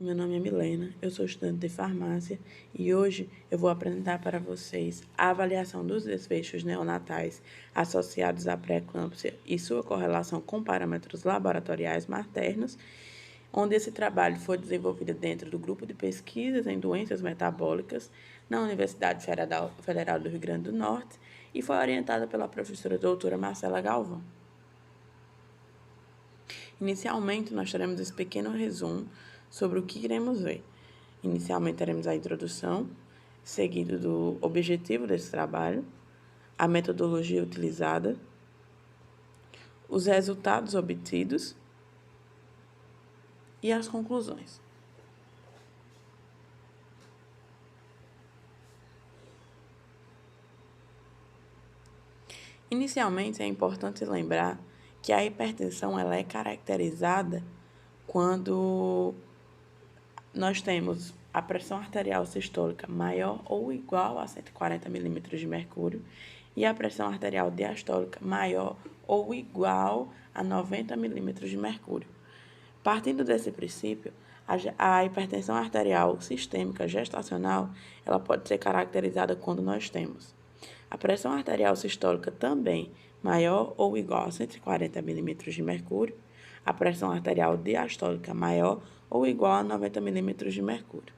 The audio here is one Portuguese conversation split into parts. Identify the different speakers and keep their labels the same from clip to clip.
Speaker 1: Meu nome é Milena, eu sou estudante de farmácia e hoje eu vou apresentar para vocês a avaliação dos desfechos neonatais associados à pré-eclâmpsia e sua correlação com parâmetros laboratoriais maternos, onde esse trabalho foi desenvolvido dentro do grupo de pesquisas em doenças metabólicas na Universidade Federal do Rio Grande do Norte e foi orientada pela professora doutora Marcela Galvão. Inicialmente, nós teremos esse pequeno resumo sobre o que iremos ver. Inicialmente, teremos a introdução, seguido do objetivo desse trabalho, a metodologia utilizada, os resultados obtidos e as conclusões. Inicialmente, é importante lembrar que a hipertensão ela é caracterizada quando nós temos a pressão arterial sistólica maior ou igual a 140 milímetros de mercúrio e a pressão arterial diastólica maior ou igual a 90 milímetros de mercúrio. Partindo desse princípio, a hipertensão arterial sistêmica gestacional ela pode ser caracterizada quando nós temos a pressão arterial sistólica também maior ou igual a 140 milímetros de mercúrio, a pressão arterial diastólica maior ou igual a 90 milímetros de mercúrio.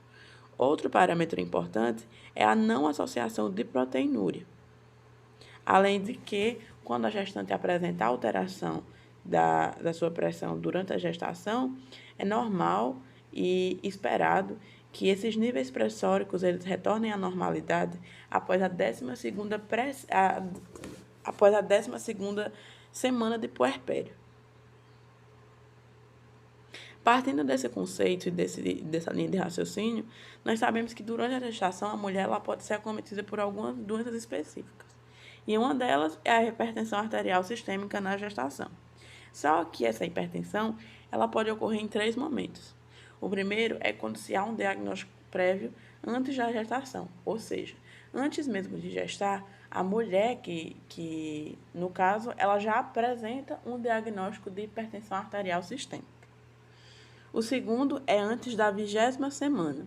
Speaker 1: Outro parâmetro importante é a não associação de proteinúria. Além de que, quando a gestante apresenta alteração da sua pressão durante a gestação, é normal e esperado que esses níveis pressóricos eles retornem à normalidade após a 12ª semana de puerpério. Partindo desse conceito e dessa linha de raciocínio, nós sabemos que durante a gestação a mulher ela pode ser acometida por algumas doenças específicas. E uma delas é a hipertensão arterial sistêmica na gestação. Só que essa hipertensão ela pode ocorrer em 3 momentos. O primeiro é quando se há um diagnóstico prévio antes da gestação, ou seja, antes mesmo de gestar, a mulher que no caso, ela já apresenta um diagnóstico de hipertensão arterial sistêmica. O segundo é antes da 20ª semana.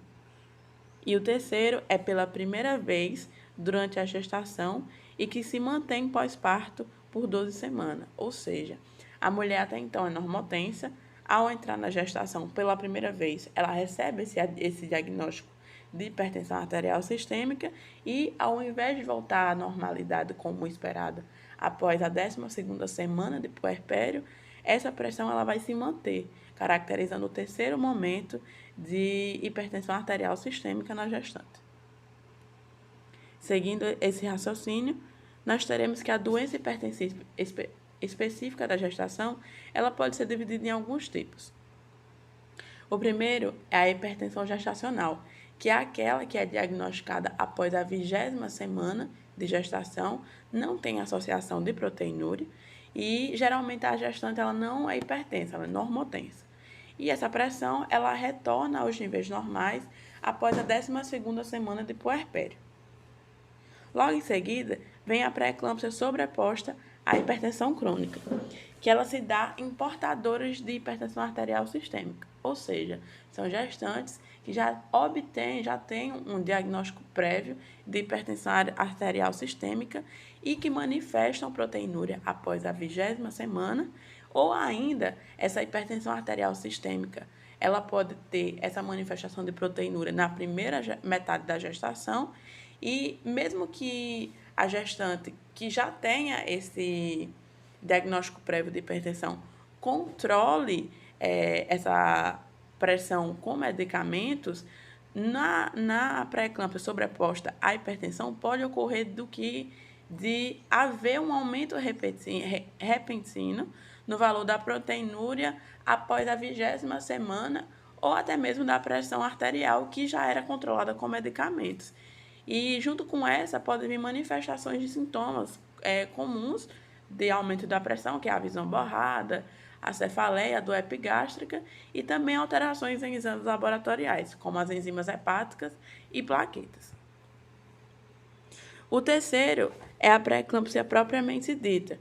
Speaker 1: E o terceiro é pela primeira vez durante a gestação e que se mantém pós-parto por 12 semanas. Ou seja, a mulher até então é normotensa, ao entrar na gestação pela primeira vez, ela recebe esse diagnóstico de hipertensão arterial sistêmica e, ao invés de voltar à normalidade como esperada após a 12ª semana de puerpério, essa pressão ela vai se manter, caracterizando o terceiro momento de hipertensão arterial sistêmica na gestante. Seguindo esse raciocínio, nós teremos que a doença hipertensiva específica da gestação, ela pode ser dividida em alguns tipos. O primeiro é a hipertensão gestacional, que é aquela que é diagnosticada após a 20ª semana de gestação, não tem associação de proteinúria e geralmente a gestante ela não é hipertensa, ela é normotensa. E essa pressão ela retorna aos níveis normais após a 12ª semana de puerpério. Logo em seguida, vem a pré-eclâmpsia sobreposta à hipertensão crônica, que ela se dá em portadores de hipertensão arterial sistêmica, ou seja, são gestantes que já têm um diagnóstico prévio de hipertensão arterial sistêmica e que manifestam proteinúria após a 20ª semana, ou ainda essa hipertensão arterial sistêmica, ela pode ter essa manifestação de proteinúria na primeira metade da gestação e mesmo que a gestante que já tenha esse diagnóstico prévio de hipertensão controle essa pressão com medicamentos, na pré-eclâmpsia sobreposta à hipertensão pode ocorrer de haver um aumento repentino no valor da proteinúria após a 20ª semana ou até mesmo da pressão arterial que já era controlada com medicamentos. E junto com essa podem vir manifestações de sintomas comuns de aumento da pressão, que é a visão borrada, a cefaleia, a dor epigástrica e também alterações em exames laboratoriais, como as enzimas hepáticas e plaquetas. O terceiro é a pré-eclâmpsia propriamente dita,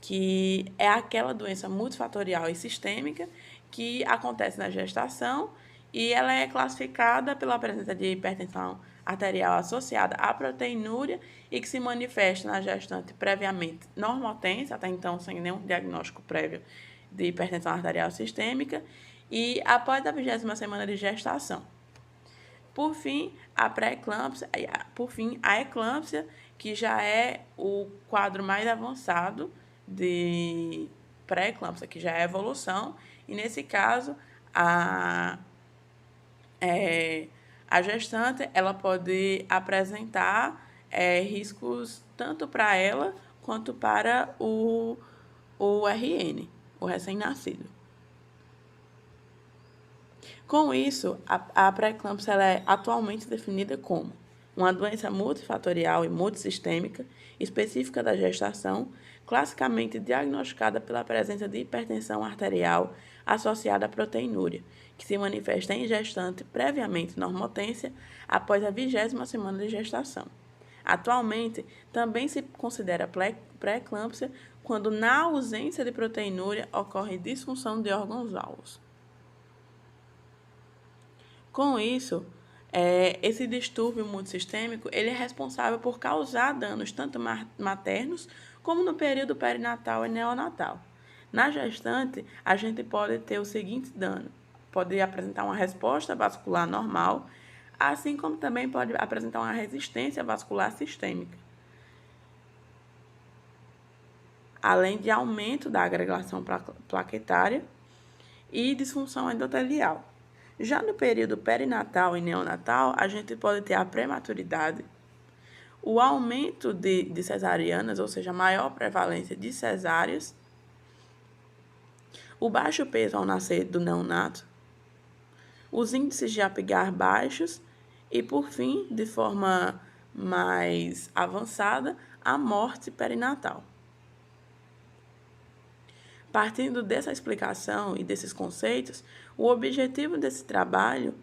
Speaker 1: que é aquela doença multifatorial e sistêmica que acontece na gestação e ela é classificada pela presença de hipertensão arterial associada à proteinúria e que se manifesta na gestante previamente normotensa, até então sem nenhum diagnóstico prévio de hipertensão arterial sistêmica, e após a 20ª semana de gestação. Por fim, a eclâmpsia, que já é o quadro mais avançado de pré-eclâmpsia, que já é evolução, e nesse caso, a gestante ela pode apresentar riscos tanto para ela quanto para o RN, o recém-nascido. Com isso, a pré-eclâmpsia ela é atualmente definida como uma doença multifatorial e multissistêmica, específica da gestação, classicamente diagnosticada pela presença de hipertensão arterial associada à proteinúria, que se manifesta em gestante previamente normotência após a 20ª semana de gestação. Atualmente, também se considera pré-eclâmpsia quando, na ausência de proteinúria, ocorre disfunção de órgãos-alvos. Com isso, esse distúrbio multissistêmico ele é responsável por causar danos tanto maternos como no período perinatal e neonatal. Na gestante, a gente pode ter o seguinte dano: pode apresentar uma resposta vascular normal, assim como também pode apresentar uma resistência vascular sistêmica, além de aumento da agregação plaquetária e disfunção endotelial. Já no período perinatal e neonatal, a gente pode ter a prematuridade, o aumento de cesarianas, ou seja, maior prevalência de cesáreas, o baixo peso ao nascer do neonato, os índices de Apgar baixos e, por fim, de forma mais avançada, a morte perinatal. Partindo dessa explicação e desses conceitos, o objetivo desse trabalho,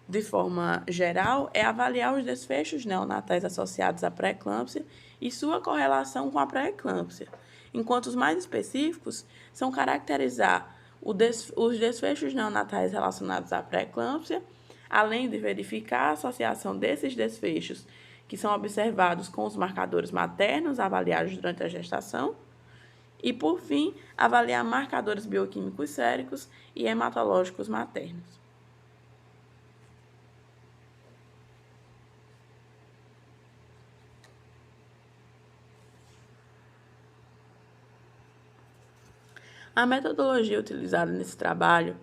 Speaker 1: de forma geral, é avaliar os desfechos neonatais associados à pré-eclâmpsia e sua correlação com a pré-eclâmpsia, enquanto os mais específicos são caracterizar os desfechos neonatais relacionados à pré-eclâmpsia, além de verificar a associação desses desfechos que são observados com os marcadores maternos avaliados durante a gestação, e, por fim, avaliar marcadores bioquímicos séricos e hematológicos maternos. A metodologia utilizada nesse trabalho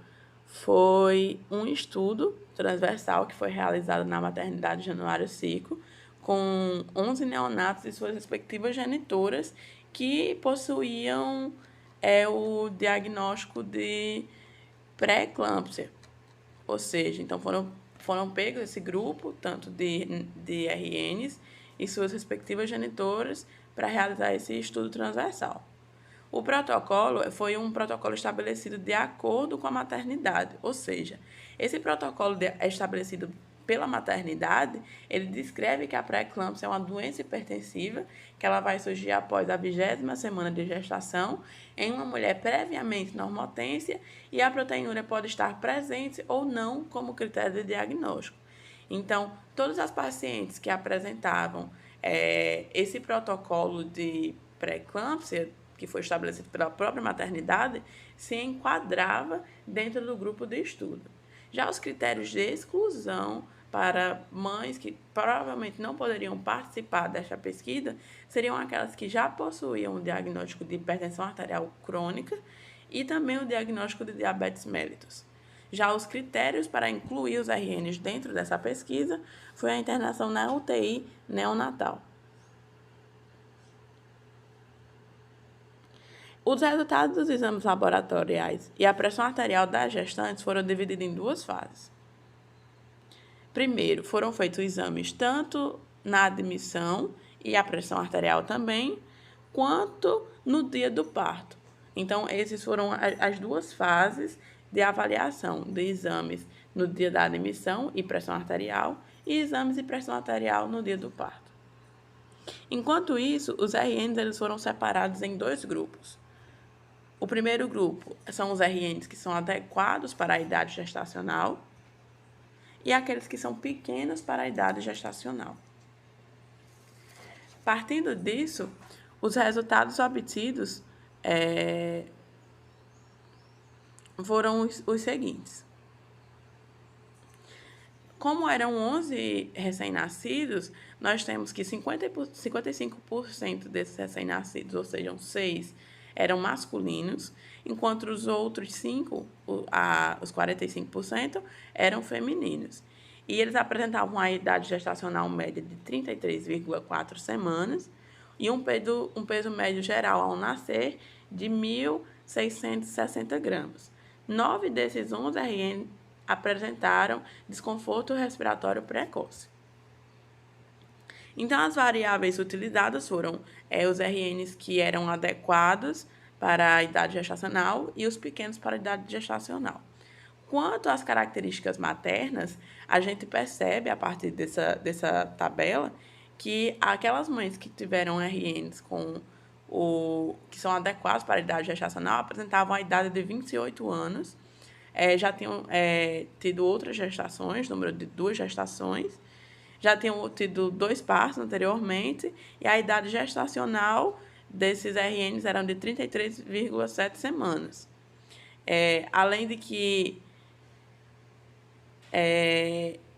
Speaker 1: foi um estudo transversal que foi realizado na maternidade Januário Cico, com 11 neonatos e suas respectivas genitoras que possuíam o diagnóstico de pré-eclâmpsia. Ou seja, então foram pegos esse grupo, tanto de RNs e suas respectivas genitoras, para realizar esse estudo transversal. O protocolo foi um protocolo estabelecido de acordo com a maternidade, ou seja, esse protocolo estabelecido pela maternidade, ele descreve que a pré-eclâmpsia é uma doença hipertensiva, que ela vai surgir após a 20ª semana de gestação, em uma mulher previamente normotência, e a proteinúria pode estar presente ou não como critério de diagnóstico. Então, todas as pacientes que apresentavam esse protocolo de pré-eclâmpsia, que foi estabelecido pela própria maternidade, se enquadrava dentro do grupo de estudo. Já os critérios de exclusão para mães que provavelmente não poderiam participar desta pesquisa seriam aquelas que já possuíam o diagnóstico de hipertensão arterial crônica e também o diagnóstico de diabetes mellitus. Já os critérios para incluir os RNs dentro dessa pesquisa foi a internação na UTI neonatal. Os resultados dos exames laboratoriais e a pressão arterial das gestantes foram divididos em duas fases. Primeiro, foram feitos exames tanto na admissão e a pressão arterial também, quanto no dia do parto. Então, essas foram as duas fases de avaliação de exames no dia da admissão e pressão arterial e exames de pressão arterial no dia do parto. Enquanto isso, os RNs eles foram separados em dois grupos. O primeiro grupo são os RNs que são adequados para a idade gestacional e aqueles que são pequenos para a idade gestacional. Partindo disso, os resultados obtidos foram os seguintes. Como eram 11 recém-nascidos, nós temos que 55% desses recém-nascidos, ou seja, 6, eram masculinos, enquanto os outros 5, os 45%, eram femininos. E eles apresentavam a idade gestacional média de 33,4 semanas e um peso médio geral ao nascer de 1.660 gramas. 9 desses 11 RN apresentaram desconforto respiratório precoce. Então, as variáveis utilizadas foram os RNs que eram adequados para a idade gestacional e os pequenos para a idade gestacional. Quanto às características maternas, a gente percebe, a partir dessa tabela, que aquelas mães que tiveram RNs que são adequados para a idade gestacional apresentavam a idade de 28 anos, já tinham tido outras gestações, número de 2 gestações, já tinham tido 2 partos anteriormente, e a idade gestacional desses RNs eram de 33,7 semanas. Além de que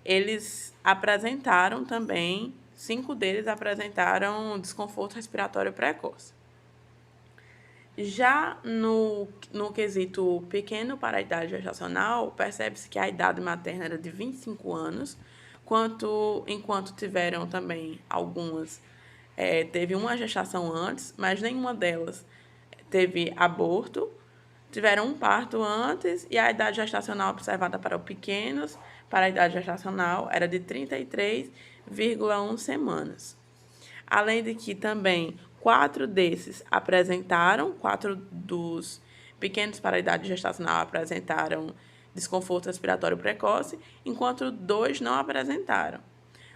Speaker 1: eles apresentaram também, 5 deles apresentaram desconforto respiratório precoce. Já no quesito pequeno para a idade gestacional, percebe-se que a idade materna era de 25 anos, enquanto tiveram também algumas, teve uma gestação antes, mas nenhuma delas teve aborto, tiveram um parto antes e a idade gestacional observada para os pequenos, para a idade gestacional, era de 33,1 semanas. Além de que também 4 desses apresentaram, 4 dos pequenos para a idade gestacional apresentaram desconforto respiratório precoce, enquanto 2 não apresentaram.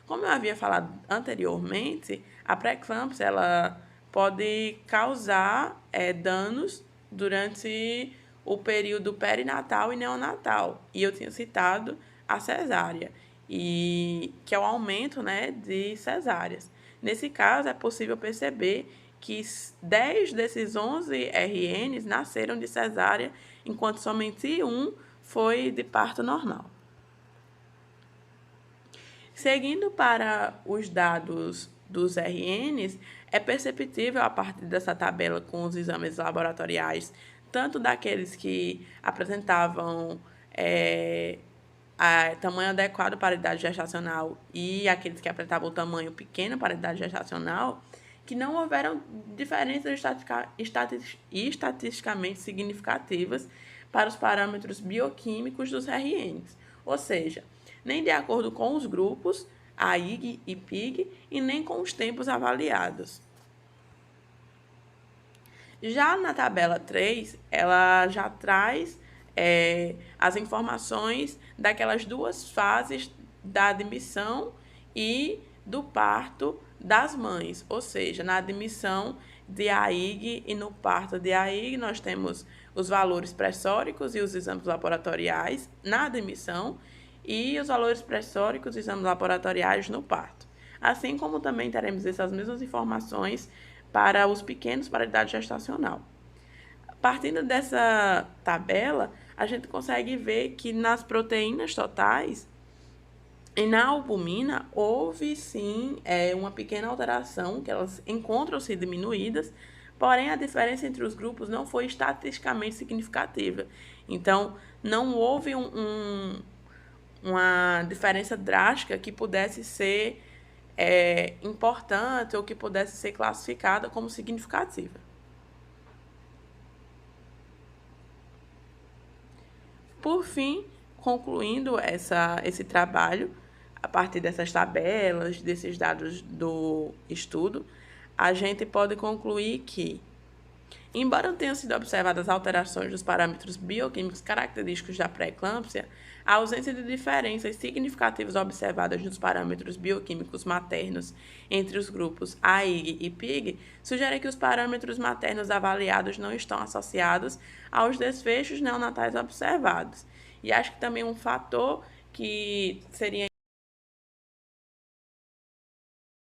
Speaker 1: Como eu havia falado anteriormente, a pré-eclâmpsia ela pode causar danos durante o período perinatal e neonatal. E eu tinha citado a cesárea, que é o aumento, de cesáreas. Nesse caso, é possível perceber que 10 desses 11 RNs nasceram de cesárea, enquanto somente um foi de parto normal. Seguindo para os dados dos RNs, é perceptível, a partir dessa tabela com os exames laboratoriais, tanto daqueles que apresentavam tamanho adequado para a idade gestacional e aqueles que apresentavam o tamanho pequeno para a idade gestacional, que não houveram diferenças estatisticamente significativas para os parâmetros bioquímicos dos RNs, ou seja, nem de acordo com os grupos, AIG e PIG, e nem com os tempos avaliados. Já na tabela 3, ela já traz as informações daquelas 2 fases da admissão e do parto das mães, ou seja, na admissão de AIG e no parto de AIG, nós temos os valores pressóricos e os exames laboratoriais na admissão e os valores pressóricos e exames laboratoriais no parto. Assim como também teremos essas mesmas informações para os pequenos para a idade gestacional. Partindo dessa tabela, a gente consegue ver que nas proteínas totais e na albumina houve sim uma pequena alteração, que elas encontram-se diminuídas, porém a diferença entre os grupos não foi estatisticamente significativa. Então, não houve uma diferença drástica que pudesse ser importante ou que pudesse ser classificada como significativa. Por fim, concluindo esse trabalho, a partir dessas tabelas, desses dados do estudo, a gente pode concluir que Embora não tenham sido observadas alterações dos parâmetros bioquímicos característicos da pré-eclâmpsia, a ausência de diferenças significativas observadas nos parâmetros bioquímicos maternos entre os grupos AIG e PIG sugere que os parâmetros maternos avaliados não estão associados aos desfechos neonatais observados. E acho que também um fator que seria